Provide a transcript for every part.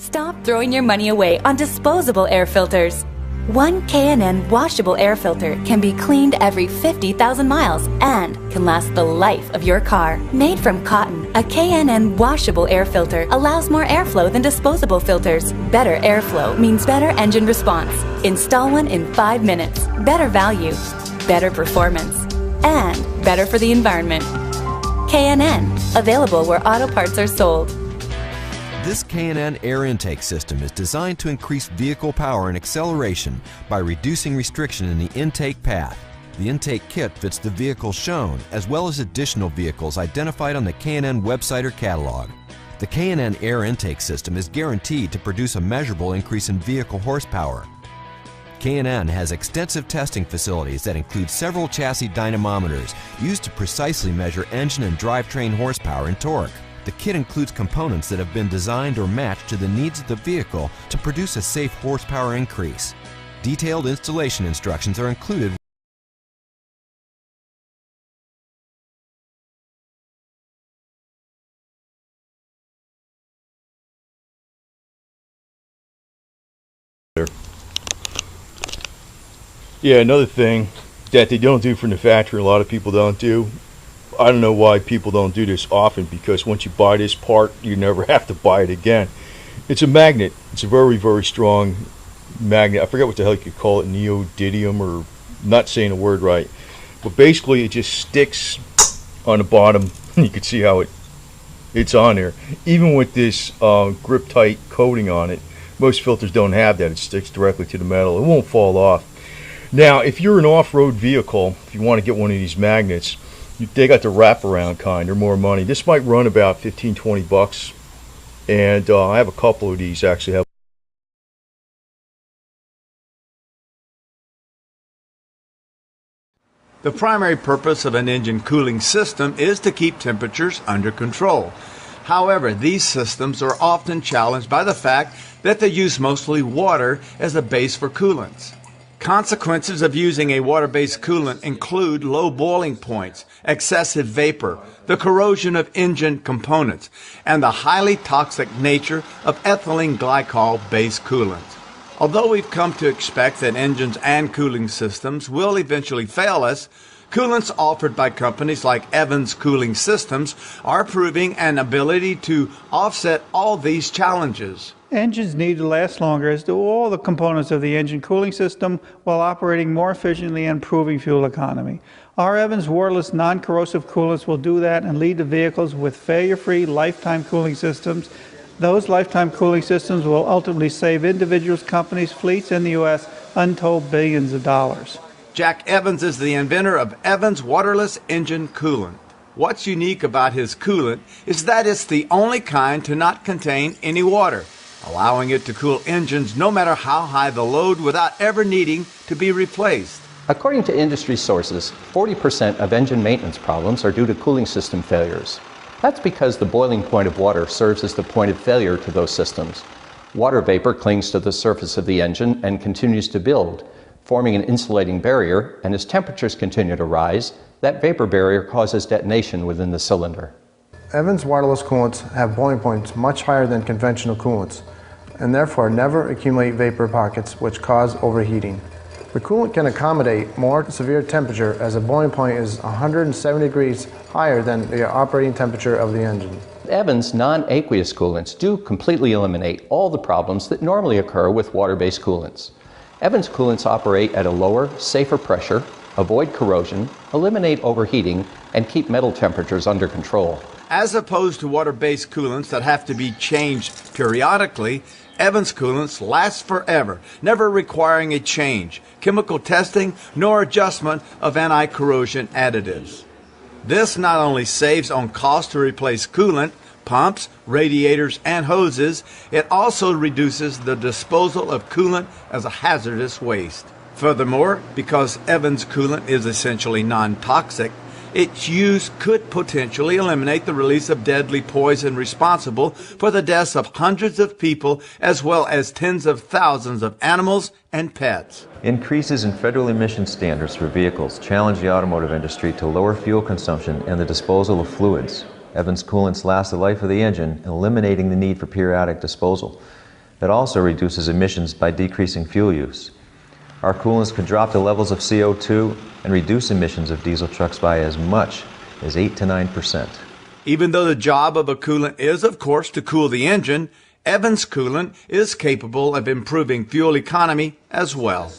Stop throwing your money away on disposable air filters. One K&N washable air filter can be cleaned every 50,000 miles and can last the life of your car. Made from cotton, a K&N washable air filter allows more airflow than disposable filters. Better airflow means better engine response. Install one in 5 minutes. Better value, better performance, and better for the environment. K&N, available where auto parts are sold. This K&N air intake system is designed to increase vehicle power and acceleration by reducing restriction in the intake path. The intake kit fits the vehicle shown, as well as additional vehicles identified on the K&N website or catalog. The K&N air intake system is guaranteed to produce a measurable increase in vehicle horsepower. K&N has extensive testing facilities that include several chassis dynamometers used to precisely measure engine and drivetrain horsepower and torque. The kit includes components that have been designed or matched to the needs of the vehicle to produce a safe horsepower increase. Detailed installation instructions are included. Yeah, another thing that they don't do from the factory, a lot of people don't do. I don't know why people don't do this often, because once you buy this part, you never have to buy it again. It's a magnet. It's a very, very strong magnet. I forget what the hell you could call it, neodymium, or not saying the word right. But basically it just sticks on the bottom. You can see how it's on there. Even with this grip tight coating on it, most filters don't have that. It sticks directly to the metal. It won't fall off. Now, if you're an off-road vehicle, if you want to get one of these magnets, they got the wraparound kind. They're more money. This might run about 15-20 bucks, and I have a couple of these actually. The primary purpose of an engine cooling system is to keep temperatures under control. However, these systems are often challenged by the fact that they use mostly water as a base for coolants. Consequences of using a water-based coolant include low boiling points, excessive vapor, the corrosion of engine components, and the highly toxic nature of ethylene glycol-based coolants. Although we've come to expect that engines and cooling systems will eventually fail us, coolants offered by companies like Evans Cooling Systems are proving an ability to offset all these challenges. Engines need to last longer, as do all the components of the engine cooling system, while operating more efficiently and improving fuel economy. Our Evans waterless non-corrosive coolants will do that and lead to vehicles with failure-free lifetime cooling systems. Those lifetime cooling systems will ultimately save individuals, companies, fleets in the U.S. untold billions of dollars. Jack Evans is the inventor of Evans Waterless Engine Coolant. What's unique about his coolant is that it's the only kind to not contain any water, allowing it to cool engines no matter how high the load without ever needing to be replaced. According to industry sources, 40% of engine maintenance problems are due to cooling system failures. That's because the boiling point of water serves as the point of failure to those systems. Water vapor clings to the surface of the engine and continues to build, forming an insulating barrier, and as temperatures continue to rise, that vapor barrier causes detonation within the cylinder. Evans waterless coolants have boiling points much higher than conventional coolants, and therefore never accumulate vapor pockets which cause overheating. The coolant can accommodate more severe temperature, as the boiling point is 170 degrees higher than the operating temperature of the engine. Evans non-aqueous coolants do completely eliminate all the problems that normally occur with water-based coolants. Evans coolants operate at a lower, safer pressure, avoid corrosion, eliminate overheating, and keep metal temperatures under control. As opposed to water-based coolants that have to be changed periodically, Evans coolants last forever, never requiring a change, chemical testing, nor adjustment of anti-corrosion additives. This not only saves on cost to replace coolant, pumps, radiators, and hoses, it also reduces the disposal of coolant as a hazardous waste. Furthermore, because Evans coolant is essentially non-toxic, its use could potentially eliminate the release of deadly poison responsible for the deaths of hundreds of people, as well as tens of thousands of animals and pets. Increases in federal emission standards for vehicles challenge the automotive industry to lower fuel consumption and the disposal of fluids. Evans coolants last the life of the engine, eliminating the need for periodic disposal. that also reduces emissions by decreasing fuel use. Our coolants could drop the levels of CO2 and reduce emissions of diesel trucks by as much as 8 to 9%. Even though the job of a coolant is, of course, to cool the engine, Evans coolant is capable of improving fuel economy as well.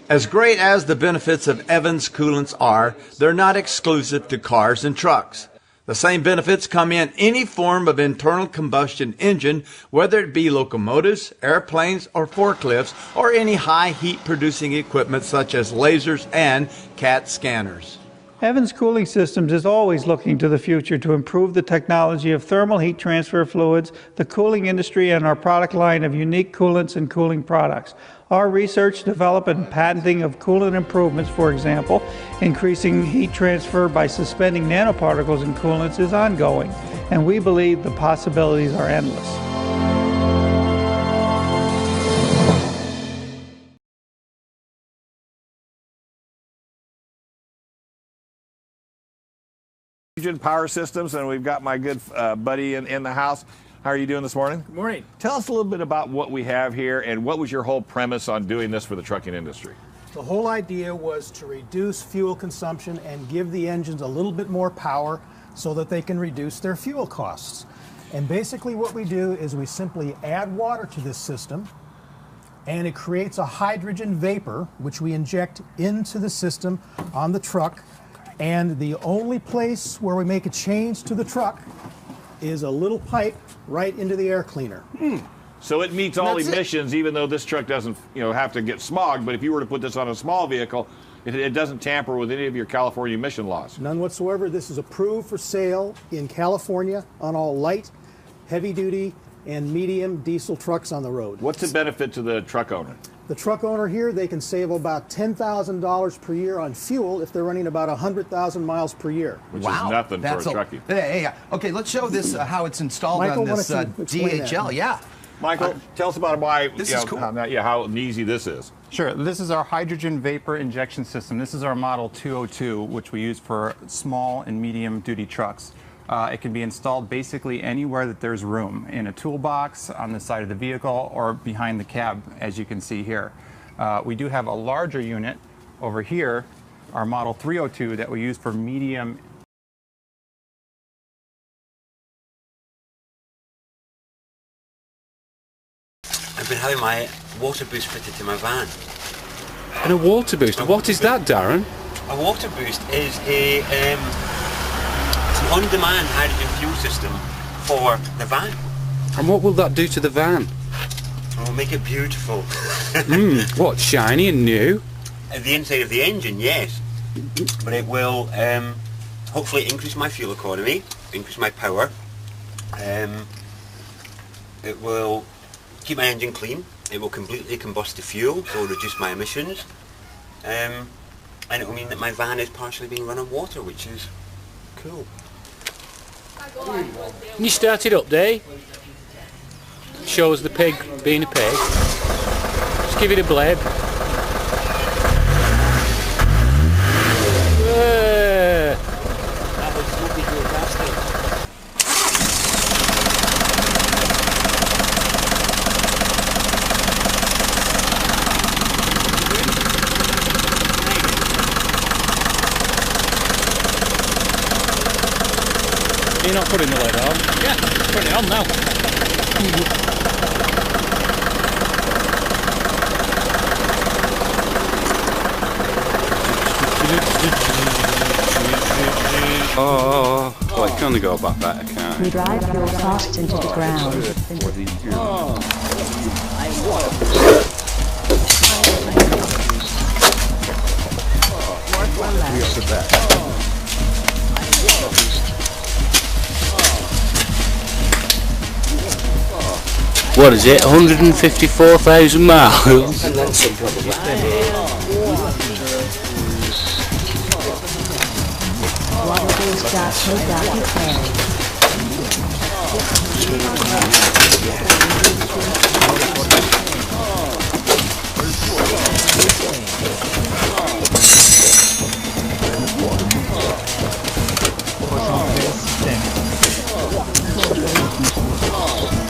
As great as the benefits of Evans coolants are, they're not exclusive to cars and trucks. The same benefits come in any form of internal combustion engine, whether it be locomotives, airplanes, or forklifts, or any high heat producing equipment such as lasers and CAT scanners. Evans Cooling Systems is always looking to the future to improve the technology of thermal heat transfer fluids, the cooling industry, and our product line of unique coolants and cooling products. Our research, development, and patenting of coolant improvements, for example, increasing heat transfer by suspending nanoparticles in coolants, is ongoing, and we believe the possibilities are endless. Power Systems, and we've got my good buddy in the house. How are you doing this morning? Good morning. Tell us a little bit about what we have here and what was your whole premise on doing this for the trucking industry? The whole idea was to reduce fuel consumption and give the engines a little bit more power so that they can reduce their fuel costs. And basically what we do is we simply add water to this system, and it creates a hydrogen vapor which we inject into the system on the truck. And the only place where we make a change to the truck is a little pipe right into the air cleaner. So it meets all emissions, even though this truck doesn't, have to get smog. But if you were to put this on a small vehicle, it doesn't tamper with any of your California emission laws. None whatsoever. This is approved for sale in California on all light, heavy duty, and medium diesel trucks on the road. What's the benefit to the truck owner? The truck owner here, they can save about $10,000 per year on fuel if they're running about 100,000 miles per year. Which is nothing for a truckie. Yeah. Okay, let's show this how it's installed Michael, on this DHL. Yeah. Michael, tell us about why this is cool. How easy this is. Sure. This is our hydrogen vapor injection system. This is our model 202, which we use for small and medium duty trucks. It can be installed basically anywhere that there's room, in a toolbox, on the side of the vehicle, or behind the cab, as you can see here. We do have a larger unit over here, our model 302, that we use for medium. I've been having my water boost fitted to my van. And a water boost? What is that, Darren? A water boost is a it's an on-demand hydrogen fuel system for the van. And what will that do to the van? It will make it beautiful. What, shiny and new? At the inside of the engine, yes. But it will hopefully increase my fuel economy, increase my power. It will keep my engine clean. It will completely combust the fuel, so it'll reduce my emissions. And it will mean that my van is partially being run on water, which is cool. Can you start it up, Dave? Show us the pig being a pig. Just give it a blab. That was smoky fantastic. You're not putting the lid on? Yeah, put it on now. Well, it can only go about better, can't it? We drive fuel costs into the ground. What is it? 154,000 miles? And then some probably.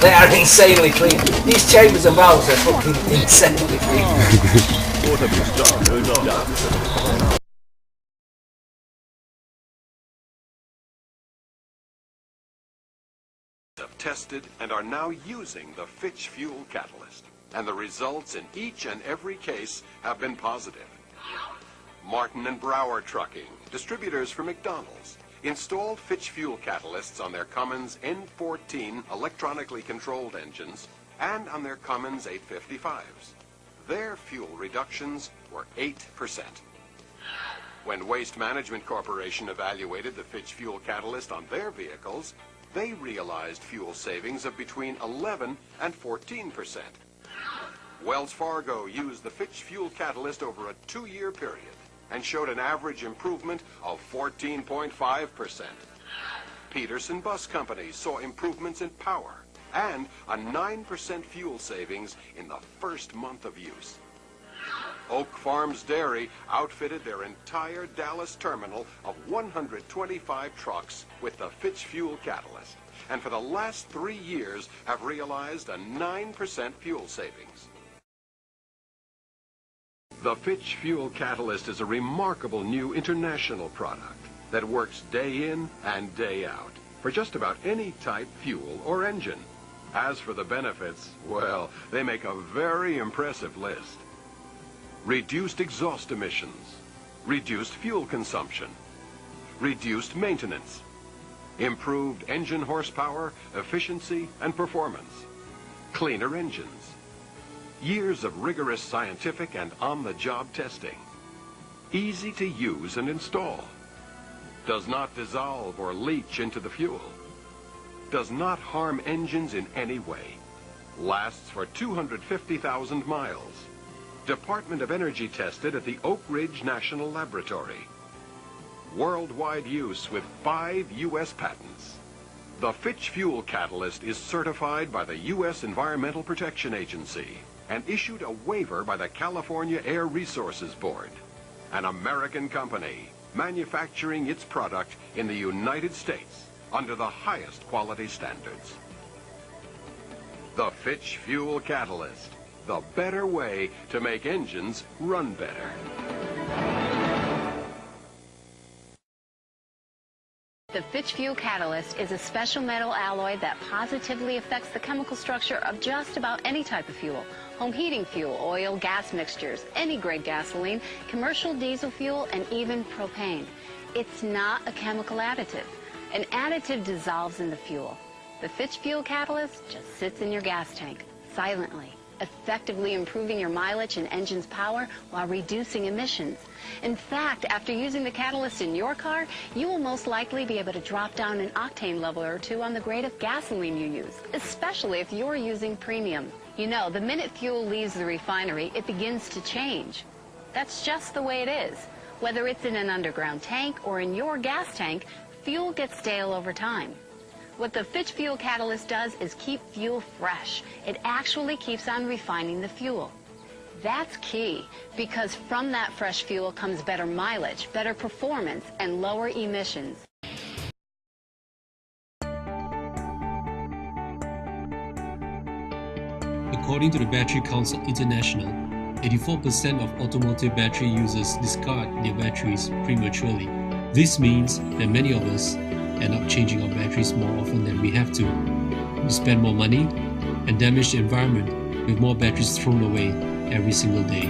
They are insanely clean. These chambers and valves are fucking insanely clean. Have tested and are now using the Fitch Fuel Catalyst, and the results in each and every case have been positive. Martin and Brower Trucking, distributors for McDonald's, installed Fitch Fuel Catalysts on their Cummins N14 electronically controlled engines and on their Cummins 855s. Their fuel reductions were 8%. When Waste Management Corporation evaluated the Fitch Fuel Catalyst on their vehicles, they realized fuel savings of between 11 and 14%. Wells Fargo used the Fitch Fuel Catalyst over a 2-year period and showed an average improvement of 14.5%. Peterson Bus Company saw improvements in power and a 9% fuel savings in the first month of use. Oak Farms Dairy outfitted their entire Dallas terminal of 125 trucks with the Fitch Fuel Catalyst, and for the last 3 years have realized a 9% fuel savings. The Fitch Fuel Catalyst is a remarkable new international product that works day in and day out for just about any type fuel or engine. As for the benefits, well, they make a very impressive list. Reduced exhaust emissions, reduced fuel consumption, reduced maintenance, improved engine horsepower, efficiency, and performance, cleaner engines, years of rigorous scientific and on-the-job testing, easy to use and install, does not dissolve or leach into the fuel, does not harm engines in any way, lasts for 250,000 miles, Department of Energy tested at the Oak Ridge National Laboratory. Worldwide use with 5 U.S. patents. The Fitch Fuel Catalyst is certified by the U.S. Environmental Protection Agency and issued a waiver by the California Air Resources Board, an American company manufacturing its product in the United States under the highest quality standards. The Fitch Fuel Catalyst, the better way to make engines run better. The Fitch Fuel Catalyst is a special metal alloy that positively affects the chemical structure of just about any type of fuel. Home heating fuel, oil, gas mixtures, any grade gasoline, commercial diesel fuel, and even propane. It's not a chemical additive. An additive dissolves in the fuel. The Fitch Fuel Catalyst just sits in your gas tank, silently, effectively improving your mileage and engine's power while reducing emissions. In fact, after using the catalyst in your car, you will most likely be able to drop down an octane level or 2 on the grade of gasoline you use, especially if you're using premium. You know, the minute fuel leaves the refinery, it begins to change. That's just the way it is. Whether it's in an underground tank or in your gas tank, fuel gets stale over time. What the Fitch Fuel Catalyst does is keep fuel fresh. It actually keeps on refining the fuel. That's key, because from that fresh fuel comes better mileage, better performance, and lower emissions. According to the Battery Council International, 84% of automotive battery users discard their batteries prematurely. This means that many of us end up changing our batteries more often than we have to. We spend more money and damage the environment with more batteries thrown away every single day.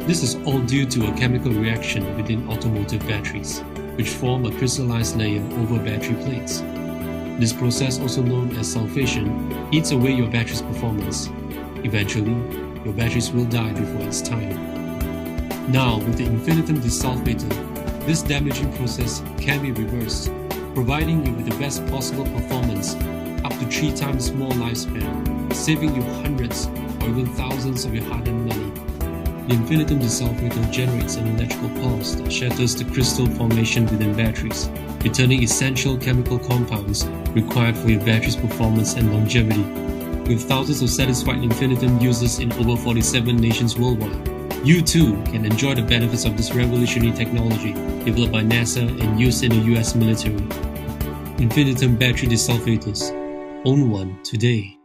This is all due to a chemical reaction within automotive batteries, which form a crystallized layer over battery plates. This process, also known as sulfation, eats away your battery's performance. Eventually, your batteries will die before its time. Now, with the Infinitum Desulfator, this damaging process can be reversed, providing you with the best possible performance, up to 3 times more lifespan, saving you hundreds or even thousands of your hard-earned money. The Infinitum Desulfator generates an electrical pulse that shatters the crystal formation within batteries, returning essential chemical compounds required for your battery's performance and longevity. With thousands of satisfied Infinitum users in over 47 nations worldwide, you too can enjoy the benefits of this revolutionary technology developed by NASA and used in the US military. Infinitum Battery Desulfators. Own one today.